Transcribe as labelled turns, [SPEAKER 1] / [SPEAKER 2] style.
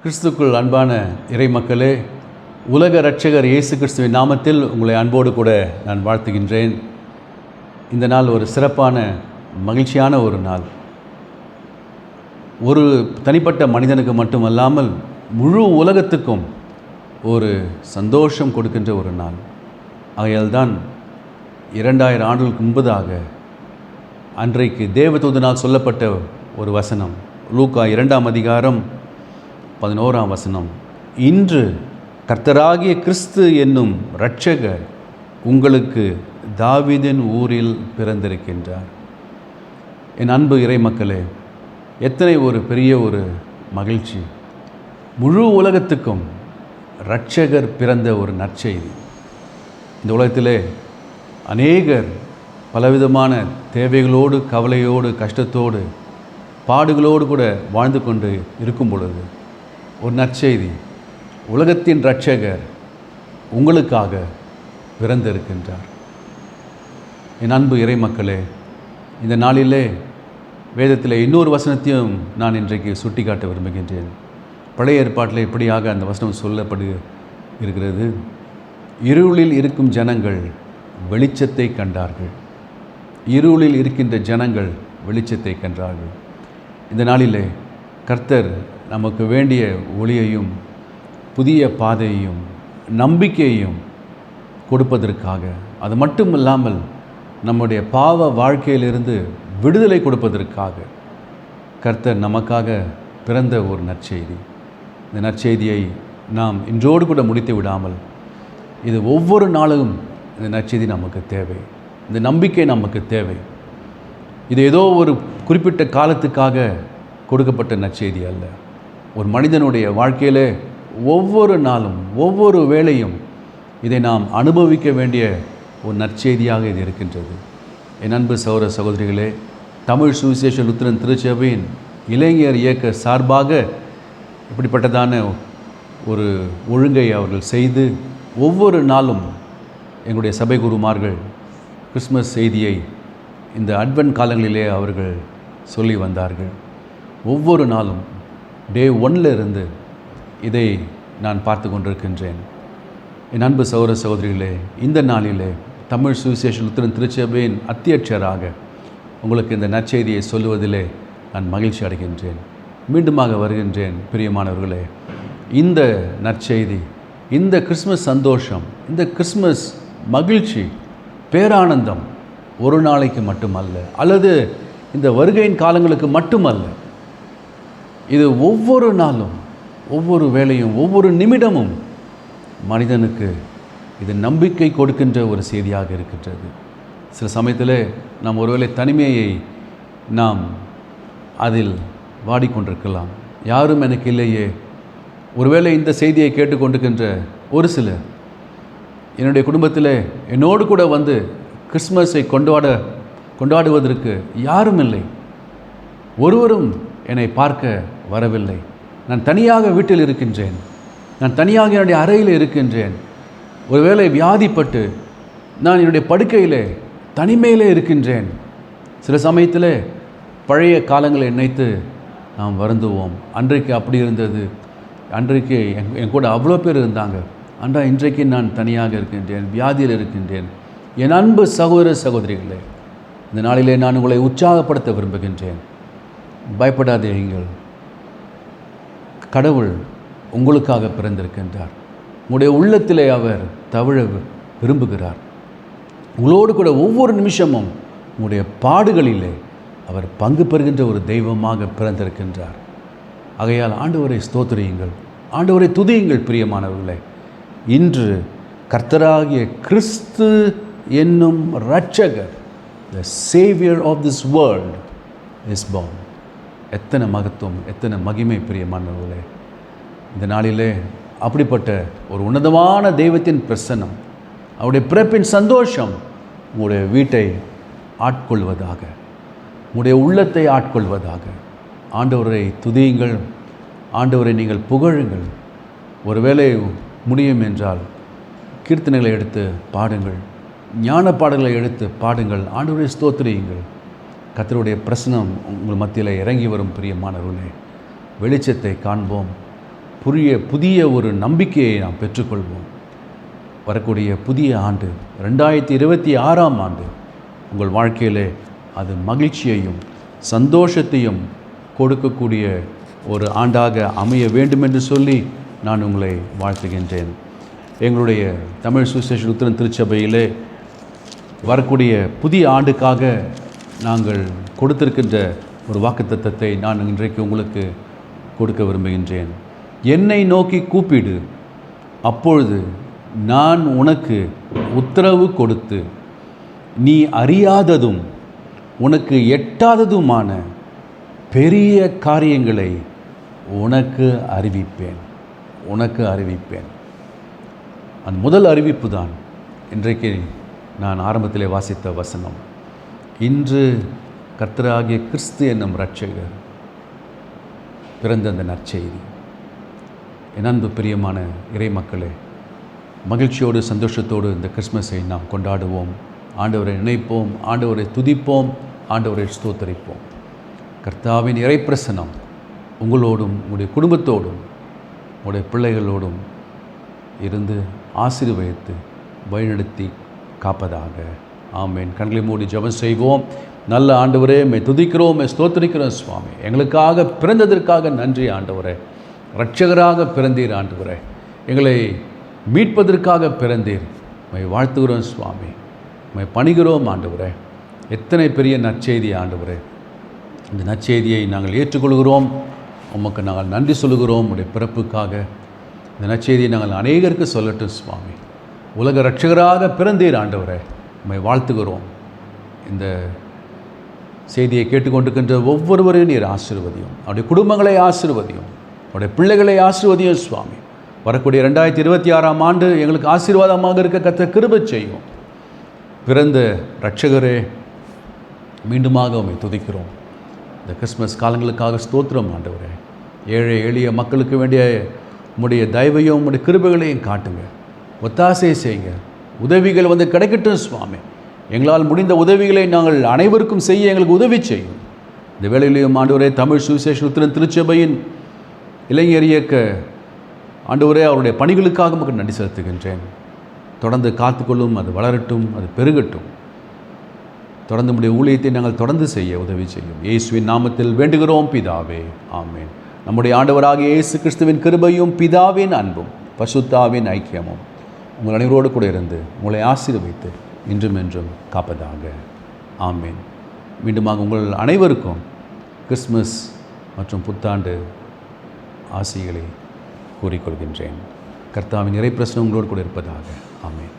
[SPEAKER 1] கிறிஸ்துக்குள் அன்பான இறை மக்களே, உலக இரட்சகர் இயேசு கிறிஸ்துவின் நாமத்தில் உங்களை அன்போடு கூட நான் வாழ்த்துகின்றேன். இந்த நாள் ஒரு சிறப்பான மகிழ்ச்சியான ஒரு நாள். ஒரு தனிப்பட்ட மனிதனுக்கு மட்டுமல்லாமல் முழு உலகத்துக்கும் ஒரு சந்தோஷம் கொடுக்கின்ற ஒரு நாள். ஆகையால் தான் 2000 ஆண்டுகளுக்கு முன்பதாக அன்றைக்கு தேவதூதனால் சொல்லப்பட்ட ஒரு வசனம், லூக்கா 2ஆம் அதிகாரம் 11ஆம் வசனம், இன்று கர்த்தராகிய கிறிஸ்து என்னும் இரட்சகர் உங்களுக்கு தாவீதின் ஊரில் பிறந்திருக்கின்றார். என் அன்பு இறை மக்களே, எத்தனை ஒரு பெரிய ஒரு மகிழ்ச்சி! முழு உலகத்துக்கும் இரட்சகர் பிறந்த ஒரு நற்செய்தி. இந்த உலகத்திலே அநேகர் பலவிதமான தேவைகளோடு, கவலையோடு, கஷ்டத்தோடு, பாடுகளோடு கூட வாழ்ந்து கொண்டு இருக்கும் பொழுது ஒரு நற்செய்தி, உலகத்தின் இரட்சகர் உங்களுக்காக பிறந்திருக்கின்றார். என் அன்பு இறை மக்களே, இந்த நாளிலே வேதத்தில் இன்னொரு வசனத்தையும் நான் இன்றைக்கு சுட்டிக்காட்ட விரும்புகின்றேன். பழைய ஏற்பாட்டில் இப்படியாக அந்த வசனம் சொல்லப்படு இருக்கிறது, இருளில் இருக்கும் ஜனங்கள் வெளிச்சத்தை கண்டார்கள். இருளில் இருக்கின்ற ஜனங்கள் வெளிச்சத்தை கண்டார்கள். இந்த நாளிலே கர்த்தர் நமக்கு வேண்டிய ஒளியையும் புதிய பாதையையும் நம்பிக்கையையும் கொடுப்பதற்காக, அது மட்டுமில்லாமல் நம்முடைய பாவ வாழ்க்கையிலிருந்து விடுதலை கொடுப்பதற்காக கர்த்தர் நமக்காக பிறந்த ஒரு நற்செய்தி. இந்த நற்செய்தியை நாம் இன்றோடு கூட முடித்து விடாமல், இது ஒவ்வொரு நாளும் இந்த நற்செய்தி நமக்கு தேவை. இந்த நம்பிக்கை நமக்கு தேவை. இது ஏதோ ஒரு குறிப்பிட்ட காலத்துக்காக கொடுக்கப்பட்ட நற்செய்தி அல்ல. ஒரு மனிதனுடைய வாழ்க்கையில் ஒவ்வொரு நாளும் ஒவ்வொரு வேளையும் இதை நாம் அனுபவிக்க வேண்டிய ஒரு நற்செய்தியாக இது இருக்கின்றது. என் அன்பு சகோதர சகோதரிகளே, தமிழ் சுவிசேஷ லுத்திரன் திருச்சபையின் இளைஞர் இயக்க சார்பாக இப்படிப்பட்டதான ஒரு ஒழுங்கை அவர்கள் செய்து ஒவ்வொரு நாளும் எங்களுடைய சபை குருமார்கள் கிறிஸ்மஸ் செய்தியை இந்த அட்வென்ட் காலங்களிலே அவர்கள் சொல்லி வந்தார்கள். ஒவ்வொரு நாளும் டே 1 இருந்து இதை நான் பார்த்து கொண்டிருக்கின்றேன். என் அன்பு சகோதர சகோதரிகளே, இந்த நாளிலே தமிழ் சுவிசேஷ லுத்திரன் திருச்சபையின் அத்தியட்சராக உங்களுக்கு இந்த நற்செய்தியை சொல்லுவதிலே நான் மகிழ்ச்சி அடைகின்றேன். மீண்டுமாக வருகின்றேன். பிரியமானவர்களே, இந்த நற்செய்தி, இந்த கிறிஸ்மஸ் சந்தோஷம், இந்த கிறிஸ்மஸ் மகிழ்ச்சி, பேரானந்தம் ஒரு நாளைக்கு மட்டுமல்ல, அல்லது இந்த வருகையின் காலங்களுக்கு மட்டுமல்ல. இது ஒவ்வொரு நாளும், ஒவ்வொரு வேளையும், ஒவ்வொரு நிமிடமும் மனிதனுக்கு இது நம்பிக்கை கொடுக்கின்ற ஒரு செய்தியாக இருக்கின்றது. சில சமயத்தில் நாம் ஒருவேளை தனிமையை நாம் அதில் வாடிக்கொண்டிருக்கலாம். யாரும் எனக்கு இல்லையே. ஒருவேளை இந்த செய்தியை கேட்டுக்கொண்டிருக்கின்ற ஒரு சிலர், என்னுடைய குடும்பத்தில் என்னோடு கூட வந்து கிறிஸ்மஸை கொண்டாடுவதற்கு யாரும் இல்லை, ஒருவரும் என்னை பார்க்க வரவில்லை, நான் தனியாக வீட்டில் இருக்கின்றேன், நான் தனியாக என்னுடைய அறையில் இருக்கின்றேன், ஒருவேளை வியாதிப்பட்டு நான் என்னுடைய படுக்கையில் தனிமையிலே இருக்கின்றேன். சில சமயத்தில் பழைய காலங்களை நினைத்து நாம் வருந்துவோம். அன்றைக்கு அப்படி இருந்தது, அன்றைக்கு என் கூட அவ்வளோ பேர் இருந்தாங்க, அன்றா இன்றைக்கு நான் தனியாக இருக்கின்றேன், வியாதியில் இருக்கின்றேன். என் அன்பு சகோதர சகோதரிகளே, இந்த நாளிலே நான் உங்களை உற்சாகப்படுத்த விரும்புகின்றேன். பயப்படாதீர்கள். கடவுள் உங்களுக்காக பிறந்திருக்கின்றார். உங்களுடைய உள்ளத்திலே அவர் தவிழ விரும்புகிறார். உங்களோடு கூட ஒவ்வொரு நிமிஷமும் உங்களுடைய பாடுகளிலே அவர் பங்கு பெறுகின்ற ஒரு தெய்வமாக பிறந்திருக்கின்றார். ஆகையால் ஆண்டவரை ஸ்தோத்திரியுங்கள், ஆண்டவரை துதியுங்கள். பிரியமானவர்களே, இன்று கர்த்தராகிய கிறிஸ்து என்னும் இரட்சகர், the savior of this world is born. எத்தனை மகத்துவம், எத்தனை மகிமை! பிரியமானவர்களே, இந்த நாளிலே அப்படிப்பட்ட ஒரு உன்னதமான தெய்வத்தின் பிரசன்னம், அவருடைய பிறப்பின் சந்தோஷம் உங்களுடைய வீட்டை ஆட்கொள்வதாக, உங்களுடைய உள்ளத்தை ஆட்கொள்வதாக. ஆண்டவரை துதியுங்கள், ஆண்டவரை நீங்கள் புகழுங்கள். ஒருவேளை முடியும் என்றால் கீர்த்தனைகளை எடுத்து பாடுங்கள், ஞான பாடல்களை எடுத்து பாடுங்கள், ஆண்டவரை ஸ்தோத்திரியுங்கள். கர்த்தருடைய பிரசன்னம் உங்கள் மத்தியில் இறங்கி வரும். பிரியமானவர்களே, வெளிச்சத்தை காண்போம், புதிய ஒரு நம்பிக்கையை நாம் பெற்றுக்கொள்வோம். வரக்கூடிய புதிய ஆண்டு 2026ஆம் ஆண்டு உங்கள் வாழ்க்கையிலே அது மகிழ்ச்சியையும் சந்தோஷத்தையும் கொடுக்கக்கூடிய ஒரு ஆண்டாக அமைய வேண்டும் என்று சொல்லி நான் உங்களை வாழ்த்துகின்றேன். எங்களுடைய தமிழ் சுவிசேஷ லுத்தரன் திருச்சபையிலே வரக்கூடிய புதிய ஆண்டுக்காக நாங்கள் கொடுத்திருக்கின்ற ஒரு வாக்குத்தத்தத்தை நான் இன்றைக்கு உங்களுக்கு கொடுக்க விரும்புகின்றேன். என்னை நோக்கி கூப்பிடு, அப்பொழுது நான் உனக்கு உத்தரவு கொடுத்து நீ அறியாததும் உனக்கு எட்டாததுமான பெரிய காரியங்களை உனக்கு அறிவிப்பேன். அந்த முதல் அறிவிப்பு தான் இன்றைக்கு நான் ஆரம்பத்திலே வாசித்த வசனம். இன்று கர்த்தராகிய கிறிஸ்து என்னும் இரட்சகர் பிறந்த அந்த நற்செய்தி. என் அன்பு பிரியமான இறை மக்களே, மகிழ்ச்சியோடு சந்தோஷத்தோடு இந்த கிறிஸ்மஸை நாம் கொண்டாடுவோம். ஆண்டவரை நினைப்போம், ஆண்டவரை துதிப்போம், ஆண்டவரை ஸ்தோத்தரிப்போம். கர்த்தாவின் இறைப்பிரசனம் உங்களோடும் உங்களுடைய குடும்பத்தோடும் உங்களுடைய பிள்ளைகளோடும் இருந்து ஆசீர்வதித்து வழிநடத்தி காப்பதாக. ஆமென். கண்களை மூடி ஜெபம் செய்வோம். நல்ல ஆண்டவரே, மே துதிக்கிறோம், மே ஸ்தோத்திரிக்கிறோம் சுவாமி. எங்களுக்காக பிறந்ததற்காக நன்றி ஆண்டவரே. இரட்சகராக பிறந்தீர் ஆண்டவரே, எங்களை மீட்பதற்காக பிறந்தீர். மை வாழ்த்துகிறோம் சுவாமி, மை பணிகிறோம் ஆண்டவரே. எத்தனை பெரிய நற்செய்தி ஆண்டவரே. இந்த நற்செய்தியை நாங்கள் ஏற்றுக்கொள்கிறோம். உமக்கு நாங்கள் நன்றி சொல்லுகிறோம். உடைய பிறப்புக்காக இந்த நற்செய்தியை நாங்கள் அநேகருக்கு சொல்லட்டும் சுவாமி. உலக இரட்சகராக பிறந்தீர் ஆண்டவரே, உம்மை வாழ்த்துகிறோம். இந்த செய்தியை கேட்டுக்கொண்டிருக்கின்ற ஒவ்வொருவரையும் நீர் ஆசீர்வதியும். அவருடைய குடும்பங்களை ஆசீர்வதியும், அவருடைய பிள்ளைகளை ஆசீர்வதியும் சுவாமி. வரக்கூடிய 2026ஆம் ஆண்டு எங்களுக்கு ஆசீர்வாதமாக இருக்க கர்த்தர் கிருபை செய்யும். பிறந்த இரட்சகரே, மீண்டுமாக உம்மை துதிக்கிறோம். இந்த கிறிஸ்மஸ் காலங்களுக்காக ஸ்தோத்திரம் ஆண்டவரே. ஏழை எளிய மக்களுக்கு வேண்டிய உம்முடைய தயவையும் உம்முடைய கிருபைகளையும் காட்டுங்க, ஒத்தாசையை செய்யுங்க. உதவிகள் வந்து கிடைக்கட்டும் சுவாமி. எங்களால் முடிந்த உதவிகளை நாங்கள் அனைவருக்கும் செய்ய எங்களுக்கு உதவி செய்யும். இந்த வேளையிலேயும் ஆண்டவரே, தமிழ் சுவிசேஷ லுத்தரன் திருச்சபையின் இளைஞர் இயக்க ஆண்டவரே, அவருடைய பணிகளுக்காக நமக்கு நன்றி செலுத்துகின்றேன். தொடர்ந்து காத்துக்கொள்ளும், அது வளரட்டும், அது பெருகட்டும். தொடர்ந்து நம்முடைய ஊழியத்தை நாங்கள் தொடர்ந்து செய்ய உதவி செய்யும். இயேசுவின் நாமத்தில் வேண்டுகிறோம் பிதாவே, ஆமென். நம்முடைய ஆண்டவராகிய இயேசு கிறிஸ்துவின் கிருபையும் பிதாவின் அன்பும் பரிசுத்தாவின் ஐக்கியமும் உங்கள் அனைவரோடு கூட இருந்து உங்களை ஆசீர்வதித்து இன்றும் என்றும் காப்பதாக. ஆமென். மீண்டுமாக உங்கள் அனைவருக்கும் கிறிஸ்மஸ் மற்றும் புத்தாண்டு ஆசிகளை கூறிக்கொள்கின்றேன். கர்த்தாவின் இறைப்பிரசனம் உங்களோடு கூட இருப்பதாக. ஆமென்.